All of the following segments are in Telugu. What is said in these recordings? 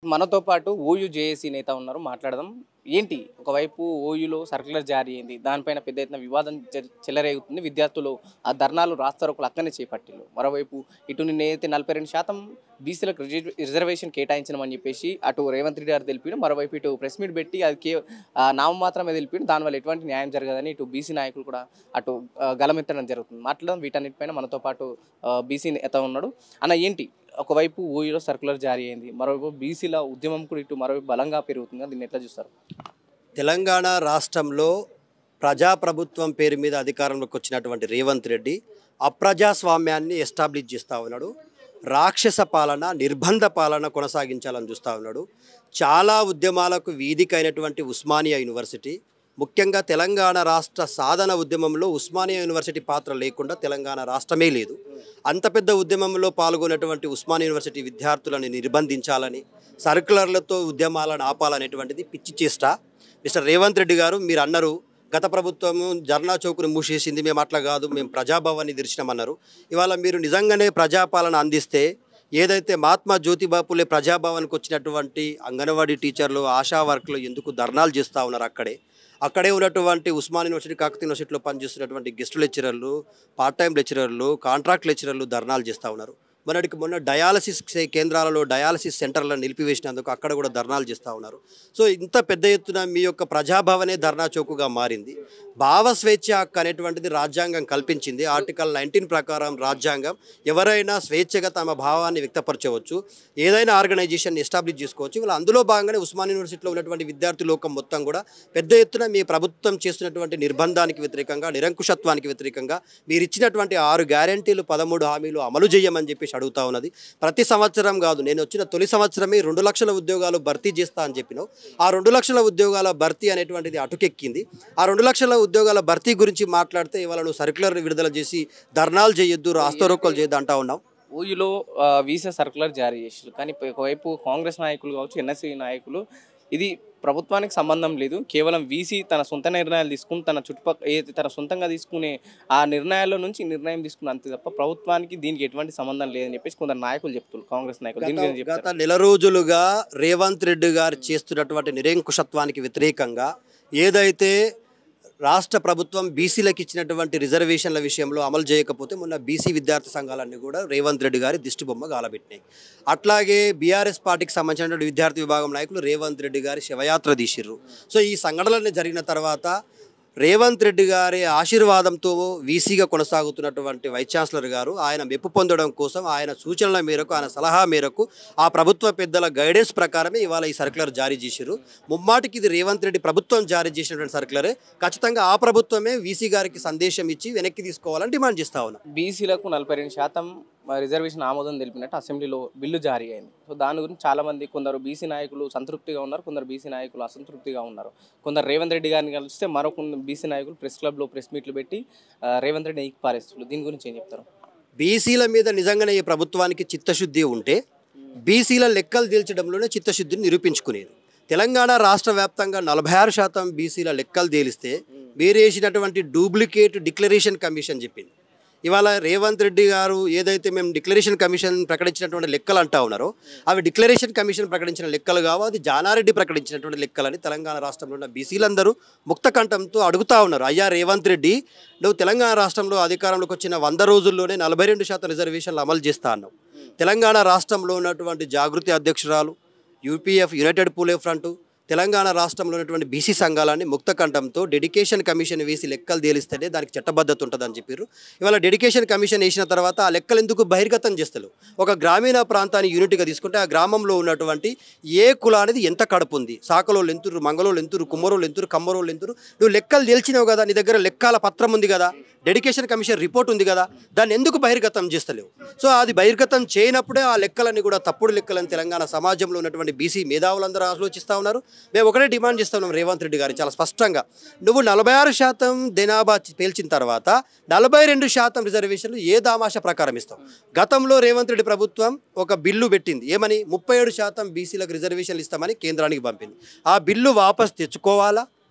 మనతో పాటు ఓయూ జేఏసీ నేత ఉన్నారు. మాట్లాడదాం. ఏంటి ఒకవైపు ఓయూలో సర్క్యులర్ జారీ అయింది. దానిపైన పెద్ద ఎత్తున వివాదం చెలరేగుతుంది. విద్యార్థులు ఆ ధర్నాలు రాస్తారోకలు అక్కడనే చేపట్టిల్లు. మరోవైపు ఇటు నిన్నైతే 42% బీసీలకు రిజర్వేషన్ కేటాయించమని చెప్పేసి అటు రేవంత్ రెడ్డి గారు తెలిపారు. మరోవైపు ఇటు ప్రెస్ మీట్ పెట్టి అది నామమాత్రమే తెలిపారు. దానివల్ల ఎటువంటి న్యాయం జరగదని ఇటు బీసీ నాయకులు కూడా అటు గలమెత్తడం జరుగుతుంది. మాట్లాడడం వీటన్నిటిపైన మనతో పాటు బీసీ నేత ఉన్నాడు. అన్న ఏంటి ఒకవైపు ఓయూలో సర్క్యులర్ జారీ అయింది. మరోవైపు బీసీల ఉద్యమం కూడా ఇటు మరోవైపు బలంగా పెరుగుతుంది. దీన్ని ఎట్లా చూస్తారు? తెలంగాణ రాష్ట్రంలో ప్రజాప్రభుత్వం పేరు మీద అధికారంలోకి వచ్చినటువంటి రేవంత్ రెడ్డి అప్రజాస్వామ్యాన్ని ఎస్టాబ్లిష్ చేస్తూ ఉన్నాడు. రాక్షస పాలన, నిర్బంధ పాలన కొనసాగించాలని చూస్తూ ఉన్నాడు. చాలా ఉద్యమాలకు వేదికైనటువంటి ఉస్మానియా యూనివర్సిటీ, ముఖ్యంగా తెలంగాణ రాష్ట్ర సాధన ఉద్యమంలో ఉస్మానియా యూనివర్సిటీ పాత్ర లేకుండా తెలంగాణ రాష్ట్రమే లేదు. అంత పెద్ద ఉద్యమంలో పాల్గొన్నటువంటి ఉస్మానియా యూనివర్సిటీ విద్యార్థులను నిర్బంధించాలని, సర్కులర్లతో ఉద్యమాలను ఆపాలనేటువంటిది పిచ్చి చేష్ట. మిస్టర్ రేవంత్ రెడ్డి గారు, మీరు అన్నారు గత ప్రభుత్వము ధర్నా చౌకును మూసేసింది, మేము అట్లా కాదు, మేము ప్రజాభవన్ని తెరిచినామన్నారు. ఇవాళ మీరు నిజంగానే ప్రజాపాలన అందిస్తే ఏదైతే మహాత్మా జ్యోతిబా పూలే ప్రజాభవన్కి వచ్చినటువంటి అంగన్వాడీ టీచర్లు, ఆశా వర్కులు ఎందుకు ధర్నాలు చేస్తూ ఉన్నారు? అక్కడే ఉన్నటువంటి ఉస్మానియా యూనివర్సిటీ, కాకతీయ యూనివర్సిటీలో పనిచేస్తున్నటువంటి గెస్ట్ లెక్చరర్లు, పార్ట్ టైం లెక్చరర్లు, కాంట్రాక్ట్ లెక్చరర్లు ధర్నాలు చేస్తూ ఉన్నారు. మొన్న డయాలసిస్ కేంద్రాలలో డయాలసిస్ సెంటర్లను నిలిపివేసినందుకు అక్కడ కూడా ధర్నాలు చేస్తూ ఉన్నారు. సో ఇంత పెద్ద ఎత్తున మీ యొక్క ప్రజాభవనే ధర్నా చౌకుగా మారింది. భావ స్వేచ్ఛ హక్కు అనేటువంటిది రాజ్యాంగం కల్పించింది. ఆర్టికల్ 19 ప్రకారం రాజ్యాంగం ఎవరైనా స్వేచ్ఛగా తమ భావాన్ని వ్యక్తపరచవచ్చు, ఏదైనా ఆర్గనైజేషన్ ఎస్టాబ్లిష్ చేసుకోవచ్చు. ఇలా అందులో భాగంగానే ఉస్మానియా యూనివర్సిటీలో ఉన్నటువంటి విద్యార్థి లోకం మొత్తం కూడా పెద్ద ఎత్తున మీ ప్రభుత్వం చేస్తున్నటువంటి నిర్బంధానికి వ్యతిరేకంగా, నిరంకుశత్వానికి వ్యతిరేకంగా మీరు ఇచ్చినటువంటి 6 గ్యారెంటీలు, 13 హామీలు అమలు చేయమని చెప్పేసి అడుగుతా ఉన్నది. ప్రతి సంవత్సరం కాదు, నేను వచ్చిన తొలి సంవత్సరమే 2 లక్షల ఉద్యోగాలు భర్తీ చేస్తా అని చెప్పినావు. ఆ 2 లక్షల ఉద్యోగాల భర్తీ అనేటువంటిది అటుకెక్కింది. ఆ 2 లక్షల ఉద్యోగాల భర్తీ గురించి మాట్లాడితే ఇవాళ నువ్వు సర్క్యులర్ విడుదల చేసి ధర్నాలు చేయొద్దు, రాస్తారోకోలు చేయొద్దు అంటా ఉన్నావు. ఓయూలో వీసా సర్క్యులర్ జారీ చేసారు. కానీ ఒకవైపు కాంగ్రెస్ నాయకులు కావచ్చు, ఎన్ఎస్సీ నాయకులు ఇది ప్రభుత్వానికి సంబంధం లేదు, కేవలం వీసీ తన సొంత నిర్ణయాలు తీసుకుని తన సొంతంగా తీసుకునే ఆ నిర్ణయాల్లో నుంచి నిర్ణయం తీసుకుని అంతే తప్ప ప్రభుత్వానికి దీనికి ఎటువంటి సంబంధం లేదని చెప్పేసి కొందరు నాయకులు చెప్తున్నారు, కాంగ్రెస్ నాయకులు. గత నెల రోజులుగా రేవంత్ రెడ్డి గారు చేస్తున్నటువంటి నిరంకుశత్వానికి వ్యతిరేకంగా ఏదైతే రాష్ట్ర ప్రభుత్వం బీసీలకు ఇచ్చినటువంటి రిజర్వేషన్ల విషయంలో అమలు చేయకపోతే మొన్న బీసీ విద్యార్థి సంఘాలన్నీ కూడా రేవంత్ రెడ్డి గారి దిష్టిబొమ్మ గాలబెట్టినాయి. అట్లాగే బీఆర్ఎస్ పార్టీకి సంబంధించినటువంటి విద్యార్థి విభాగం నాయకులు రేవంత్ రెడ్డి గారి శవయాత్ర తీసిర్రు. సో ఈ సంఘటనలన్నీ జరిగిన తర్వాత రేవంత్ రెడ్డి గారి ఆశీర్వాదంతో వీసీగా కొనసాగుతున్నటువంటి వైస్ ఛాన్సలర్ గారు ఆయన మెప్పు పొందడం కోసం, ఆయన సూచనల మేరకు, ఆయన సలహా మేరకు, ఆ ప్రభుత్వ పెద్దల గైడెన్స్ ప్రకారమే ఇవాళ ఈ సర్క్యులర్ జారీ చేశారు. ముమ్మాటికి ఇది రేవంత్ రెడ్డి ప్రభుత్వం జారీ చేసినటువంటి సర్క్యులరే. ఖచ్చితంగా ఆ ప్రభుత్వమే వీసీ గారికి సందేశం ఇచ్చి వెనక్కి తీసుకోవాలని డిమాండ్ చేస్తా ఉన్నా. బీసీలకు 42% రిజర్వేషన్ ఆమోదం తెలిపినట్టు అసెంబ్లీలో బిల్లు జారీ అయింది. సో దాని గురించి చాలామంది, కొందరు బీసీ నాయకులు సంతృప్తిగా ఉన్నారు, కొందరు బీసీ నాయకులు అసంతృప్తిగా ఉన్నారు. కొందరు రేవంత్ రెడ్డి గారిని కలిస్తే మరొక బీసీ నాయకులు ప్రెస్ క్లబ్లో ప్రెస్ మీట్లు పెట్టి రేవంత్ రెడ్డి ఎక్కి పారేస్తున్నారు. దీని గురించి ఏం చెప్తారు? బీసీల మీద నిజంగానే ఈ ప్రభుత్వానికి చిత్తశుద్ధి ఉంటే బీసీల లెక్కలు తేల్చడంలోనే చిత్తశుద్ధిని నిరూపించుకునేది. తెలంగాణ రాష్ట్ర వ్యాప్తంగా 46% బీసీల లెక్కలు తేలిస్తే వేరేసినటువంటి డూప్లికేట్ డిక్లరేషన్ కమిషన్ చెప్పింది. ఇవాళ రేవంత్ రెడ్డి గారు ఏదైతే మేము డిక్లరేషన్ కమిషన్ ప్రకటించినటువంటి లెక్కలు అంటా ఉన్నారో అవి డిక్లరేషన్ కమిషన్ ప్రకటించిన లెక్కలు కావు, అది జానారెడ్డి ప్రకటించినటువంటి లెక్కలని తెలంగాణ రాష్ట్రంలో ఉన్న బీసీలందరూ ముక్త కంఠంతో అడుగుతూ ఉన్నారు. అయ్యా రేవంత్ రెడ్డి, నువ్వు తెలంగాణ రాష్ట్రంలో అధికారంలోకి వచ్చిన 100 రోజుల్లోనే 42% రిజర్వేషన్లు అమలు చేస్తా అన్నావు. తెలంగాణ రాష్ట్రంలో ఉన్నటువంటి జాగృతి అధ్యక్షురాలు, యూపీఎఫ్, యునైటెడ్ పూలే ఫ్రంట్, తెలంగాణ రాష్ట్రంలో ఉన్నటువంటి బీసీ సంఘాలని ముక్త కంఠంతో డెడికేషన్ కమిషన్ వేసి లెక్కలు తేలిస్తేనే దానికి చట్టబద్ధత ఉంటుందని చెప్పారు. ఇవాళ డెడికేషన్ కమిషన్ వేసిన తర్వాత ఆ లెక్కలు ఎందుకు బహిర్గతం చేస్తారు? ఒక గ్రామీణ ప్రాంతాన్ని యూనిట్గా తీసుకుంటే ఆ గ్రామంలో ఉన్నటువంటి ఏ కులానిది ఎంత కడుపు ఉంది, సాకలోళ్ళు ఎంతురు, మంగళోళ్ళు ఎంతురు, కుమ్మరోళ్ళు ఎంతురు, కమ్మరోళ్ళు ఎంతురు, నువ్వు లెక్కలు తేల్చినావు కదా, నీ దగ్గర లెక్కల పత్రం ఉంది కదా, డెడికేషన్ కమిషన్ రిపోర్ట్ ఉంది కదా, దాన్ని ఎందుకు బహిర్గతం చేస్తలేవు? సో అది బహిర్గతం చేయనప్పుడే ఆ లెక్కలన్నీ కూడా తప్పుడు లెక్కలని తెలంగాణ సమాజంలో ఉన్నటువంటి బీసీ మేధావులందరూ ఆలోచిస్తూ ఉన్నారు. మేము ఒకటే డిమాండ్ చేస్తున్నాం రేవంత్ రెడ్డి గారు చాలా స్పష్టంగా, నువ్వు 46% జనాభా పేల్చిన తర్వాత 42% రిజర్వేషన్లు ఏ దామాష ప్రకారం ఇస్తావు? గతంలో రేవంత్ రెడ్డి ప్రభుత్వం ఒక బిల్లు పెట్టింది, ఏమని 37% బీసీలకు రిజర్వేషన్లు ఇస్తామని కేంద్రానికి పంపింది. ఆ బిల్లు వాపస్ తెచ్చుకోవాలా?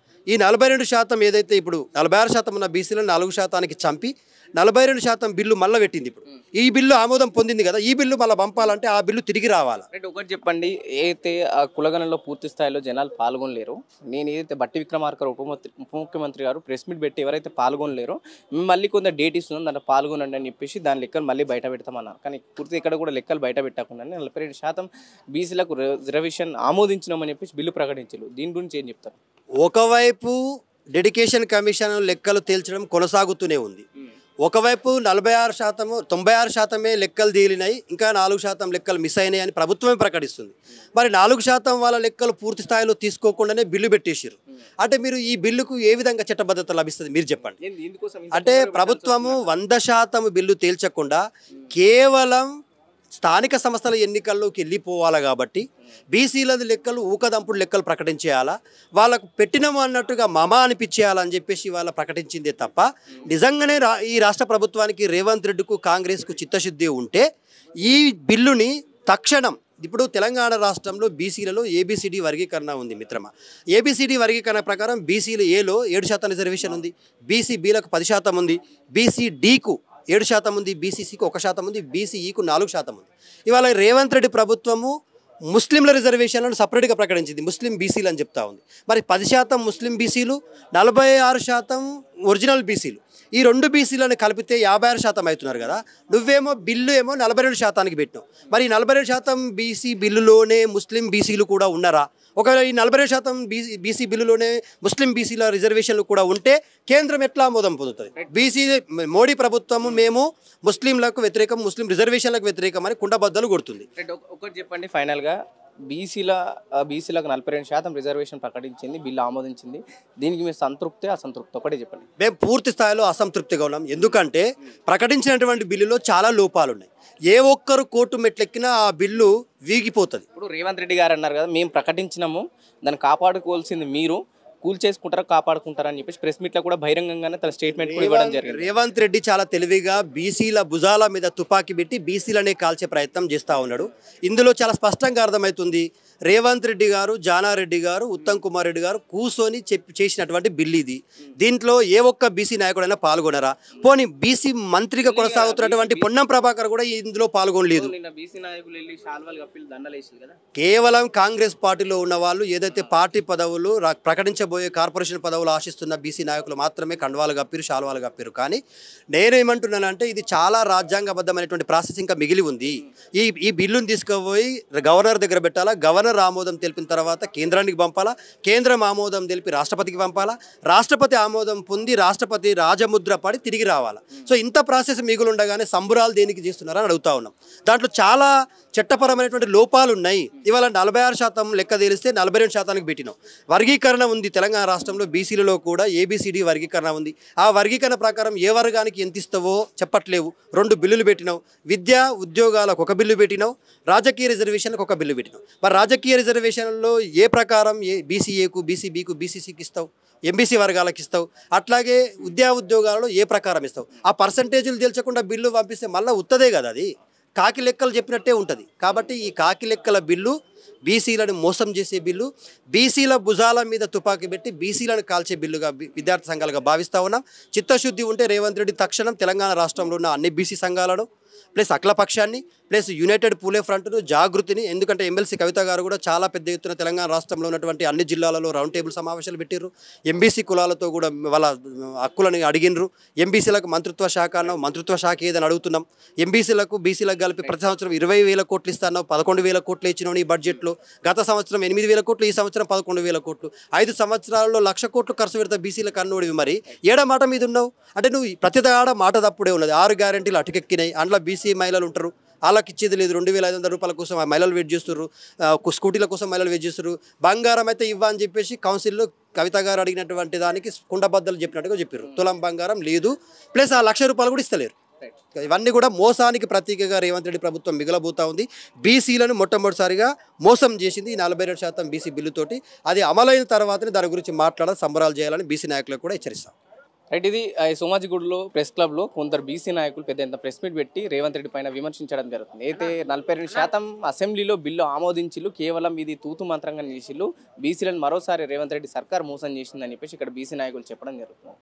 ఈ 42% ఏదైతే ఇప్పుడు 46% ఉన్న బీసీలను 4%కి చంపి 42% బిల్లు మళ్ళీ పెట్టింది. ఇప్పుడు ఈ బిల్లు ఆమోదం పొందింది కదా, ఈ బిల్లు మళ్ళీ పంపాలంటే ఆ బిల్లు తిరిగి రావాలి. అంటే ఒకటి చెప్పండి, ఏదైతే ఆ కులగణంలో పూర్తి స్థాయిలో జనాలు పాల్గొనలేరు, నేను ఏదైతే బట్టి విక్రమార్క ఉప ముఖ్యమంత్రి గారు ప్రెస్ మీట్ పెట్టి ఎవరైతే పాల్గొనలేరో మేము మళ్ళీ కొంత డేట్ ఇస్తున్నాం, దాంట్లో పాల్గొనండి అని చెప్పేసి దాని లెక్కలు మళ్ళీ బయట పెడతామన్నారు. కానీ పూర్తి ఇక్కడ కూడా లెక్కలు బయట పెట్టకుండా 42% బీసీలకు రిజర్వేషన్ ఆమోదించినామని చెప్పేసి బిల్లు ప్రకటించారు. దీని గురించి ఏం చెప్తారు? ఒకవైపు డెడికేషన్ కమిషన్ లెక్కలు తేల్చడం కొనసాగుతూనే ఉంది. ఒకవైపు 46%, 96% లెక్కలు తేలినాయి, ఇంకా 4% లెక్కలు మిస్ అయినాయి అని ప్రభుత్వమే ప్రకటిస్తుంది. మరి 4% వాళ్ళ లెక్కలు పూర్తి స్థాయిలో తీసుకోకుండానే బిల్లు పెట్టేసారు. అంటే మీరు ఈ బిల్లుకు ఏ విధంగా చట్టబద్ధత లభిస్తుంది మీరు చెప్పండి. అంటే ప్రభుత్వము 100% బిల్లు తేల్చకుండా కేవలం స్థానిక సంస్థల ఎన్నికల్లోకి వెళ్ళిపోవాలి కాబట్టి బీసీలది లెక్కలు ఊకదంపుడు లెక్కలు ప్రకటించేయాలా, వాళ్ళకు పెట్టినము అన్నట్టుగా మమా అనిపించేయాలని చెప్పేసి వాళ్ళ ప్రకటించిందే తప్ప నిజంగానే ఈ రాష్ట్ర ప్రభుత్వానికి రేవంత్ రెడ్డికు కాంగ్రెస్కు చిత్తశుద్ధి ఉంటే ఈ బిల్లుని తక్షణం ఇప్పుడు తెలంగాణ రాష్ట్రంలో బీసీలలో ఏబిసిడి వర్గీకరణ ఉంది మిత్రమా. ఏబిసిడి వర్గీకరణ ప్రకారం బీసీలు ఏలో 7% రిజర్వేషన్ ఉంది, బీసీ బీలకు 10% ఉంది, బీసీ డీకు 7% ఉంది, బీసీసీకి 1% ఉంది, బీసీఈకు 4% ఉంది. ఇవాళ రేవంత్ రెడ్డి ప్రభుత్వము ముస్లింల రిజర్వేషన్లను సపరేట్గా ప్రకటించింది, ముస్లిం బీసీలు అని చెప్తా ఉంది. మరి 10% ముస్లిం బీసీలు, 46% ఒరిజినల్ బీసీలు, ఈ 2 బీసీలను కలిపితే 56% అవుతున్నారు కదా. నువ్వేమో బిల్లు ఏమో 42%కి పెట్టినావు. మరి 42% బీసీ బిల్లులోనే ముస్లిం బీసీలు కూడా ఉన్నారా? ఒకవేళ ఈ 42% బీసీ బిల్లులోనే ముస్లిం బీసీల రిజర్వేషన్లు కూడా ఉంటే కేంద్రం ఎట్లా ఆమోదం పొందుతుంది? బీసీ మోడీ ప్రభుత్వము మేము ముస్లింలకు వ్యతిరేకం, ముస్లిం రిజర్వేషన్లకు వ్యతిరేకం అని కుండబద్దలు కొడుతుంది. ఒకటి చెప్పండి ఫైనల్గా, బీసీలకు 42% రిజర్వేషన్ ప్రకటించింది, బిల్లు ఆమోదించింది, దీనికి మీరు సంతృప్తి అసంతృప్తి ఒకటే చెప్పండి. మేము పూర్తి స్థాయిలో అసంతృప్తిగా ఉన్నాం. ఎందుకంటే ప్రకటించినటువంటి బిల్లులో చాలా లోపాలు ఉన్నాయి. ఏ ఒక్కరు కోర్టు మెట్లెక్కినా ఆ బిల్లు వీగిపోతుంది. ఇప్పుడు రేవంత్ రెడ్డి గారు అన్నారు కదా, మేము ప్రకటించినాము, దాన్ని కాపాడుకోవాల్సింది మీరు, కూల్ చేసుకుంటారా కాపాడుకుంటారా అని చెప్పేసి ప్రెస్ మీట్లో కూడా బహిరంగంగానే తన స్టేట్మెంట్ కూడా ఇవ్వడం జరిగింది. రేవంత్ రెడ్డి చాలా తెలివిగా బీసీల భుజాల మీద తుపాకీ పెట్టి బీసీలనే కాల్చే ప్రయత్నం చేస్తూ ఉన్నాడు. ఇందులో చాలా స్పష్టంగా అర్థమవుతుంది, రేవంత్ రెడ్డి గారు, జానారెడ్డి గారు, ఉత్తమ్ కుమార్ రెడ్డి గారు కూర్చొని చేసినటువంటి బిల్లు ఇది. దీంట్లో ఏ ఒక్క బీసీ నాయకుడైనా పాల్గొనరా? పోనీ బీసీ మంత్రిగా కొనసాగుతున్నటువంటి పొన్నం ప్రభాకర్ కూడా ఇందులో పాల్గొనలేదు. కేవలం కాంగ్రెస్ పార్టీలో ఉన్న వాళ్ళు ఏదైతే పార్టీ పదవులు ప్రకటించబోయే కార్పొరేషన్ పదవులు ఆశిస్తున్న బీసీ నాయకులు మాత్రమే కండువాలు కప్పిరు, శాలువాలు కప్పిరు. కానీ నేనేమంటున్నానంటే ఇది చాలా రాజ్యాంగబద్ధమైనటువంటి ప్రాసెస్ ఇంకా మిగిలి ఉంది. ఈ బిల్లును తీసుకుపోయి గవర్నర్ దగ్గర పెట్టాలా, గవర్నర్ ఆమోదం తెలిపిన తర్వాత కేంద్రానికి పంపాలా, కేంద్రం ఆమోదం తెలిపి రాష్ట్రపతికి పంపాలా, రాష్ట్రపతి ఆమోదం పొంది రాష్ట్రపతి రాజముద్ర పడి తిరిగి రావాలా. సో ఇంత ప్రాసెస్ మిగులు ఉండగానే సంబురాలు దేనికి చేస్తున్నారని అడుగుతా ఉన్నాం. దాంట్లో చాలా చట్టపరమైనటువంటి లోపాలు ఉన్నాయి. ఇవాళ 46% లెక్క తేలిస్తే 42%కి పెట్టినాం. వర్గీకరణ ఉంది తెలంగాణ రాష్ట్రంలో, బీసీలలో కూడా ఏబిసిడి వర్గీకరణ ఉంది. ఆ వర్గీకరణ ప్రకారం ఏ వర్గానికి ఎంత ఇస్తావో చెప్పట్లేవు. 2 బిల్లులు పెట్టినావు, విద్యా ఉద్యోగాలకు 1 బిల్లు పెట్టినావు, రాజకీయ రిజర్వేషన్లకు 1 బిల్లు పెట్టినావు. మరి రాజకీయ రిజర్వేషన్లో ఏ ప్రకారం బీసీఏకు, బీసీబీకు, బీసీసీకి ఇస్తావు, ఎంబీసీ వర్గాలకు ఇస్తావు, అట్లాగే విద్యా ఉద్యోగాలలో ఏ ప్రకారం ఇస్తావు? ఆ పర్సంటేజీలు తెలియకుండా బిల్లు పంపిస్తే మళ్ళీ ఉత్తదే కదా, అది కాకి లెక్కలు చెప్పినట్టే ఉంటుంది. కాబట్టి ఈ కాకి లెక్కల బిల్లు బీసీలను మోసం చేసే బిల్లు, బీసీల భుజాల మీద తుపాకీ పెట్టి బీసీలను కాల్చే బిల్లుగా విద్యార్థి సంఘాలుగా భావిస్తూ ఉన్నాం. చిత్తశుద్ధి ఉంటే రేవంత్ రెడ్డి తక్షణం తెలంగాణ రాష్ట్రంలో ఉన్న అన్ని బీసీ సంఘాలను ప్లస్ అఖిలపక్షాన్ని ప్లస్ యునైటెడ్ పూలే ఫ్రంట్ను, జాగృతిని, ఎందుకంటే ఎమ్మెల్సీ కవిత గారు కూడా చాలా పెద్ద ఎత్తున తెలంగాణ రాష్ట్రంలో ఉన్నటువంటి అన్ని జిల్లాలలో రౌండ్ టేబుల్ సమావేశాలు పెట్టిర్రు. ఎంబీసీ కులాలతో కూడా వాళ్ళ హక్కులను అడిగినరు. ఎంబీసీలకు మంత్రిత్వ శాఖ ఏదని అడుగుతున్నాం. ఎంబీసీలకు బీసీలకు కలిపి ప్రతి సంవత్సరం 20,000 కోట్లు ఇస్తాను, 11,000 కోట్లు ఇచ్చినావు ఈ బడ్జెట్లో. గత సంవత్సరం 8,000 కోట్లు, ఈ సంవత్సరం 11,000 కోట్లు. 5 సంవత్సరాల్లో 1,00,000 కోట్లు ఖర్చు పెడతా బీసీలకు అన్నోడివి. మరి ఏడ మాట మీద ఉన్నావు అంటే నువ్వు ప్రతిదాడ మాట తప్పుడే ఉన్నది. 6 గ్యారెంటీలు అటుకెక్కినాయి. అందులో బీసీ మహిళలు ఉంటారు, వాళ్ళకి ఇచ్చేది లేదు. 2,500 రూపాయల కోసం మహిళలు వెయిట్ చేస్తున్నారు, స్కూటీల కోసం మహిళలు వెయిట్ చేస్తున్నారు. బంగారం అయితే ఇవ్వని చెప్పేసి కౌన్సిల్లో కవిత గారు అడిగినటువంటి దానికి కుండబద్దలు చెప్పినట్టుగా చెప్పారు. తులం బంగారం లేదు, ప్లస్ ఆ 1,00,000 రూపాయలు కూడా ఇస్తలేరు. ఇవన్నీ కూడా మోసానికి ప్రతీకగా రేవంత్ రెడ్డి ప్రభుత్వం మిగలబోతా ఉంది. బీసీలను మొట్టమొదటిసారిగా మోసం చేసింది ఈ 42% బీసీ బిల్లుతోటి. అది అమలైన తర్వాతనే దాని గురించి మాట్లాడాలి, సంబరాలు చేయాలని బీసీ నాయకులకు కూడా హెచ్చరిస్తాం. రైట్, ఇది సోమాజిగూడలో ప్రెస్ క్లబ్లో కొందరు బీసీ నాయకులు పెద్ద ప్రెస్ మీట్ పెట్టి రేవంత్ రెడ్డి పైన విమర్శించడం జరుగుతుంది. అయితే 42% అసెంబ్లీలో బిల్లు ఆమోదించిల్లు, కేవలం ఇది తూతు మంత్రంగా చేసిల్లు, బీసీలను మరోసారి రేవంత్ రెడ్డి సర్కార్ మోసం చేసిందని చెప్పేసి ఇక్కడ బీసీ నాయకులు చెప్పడం జరుగుతుంది.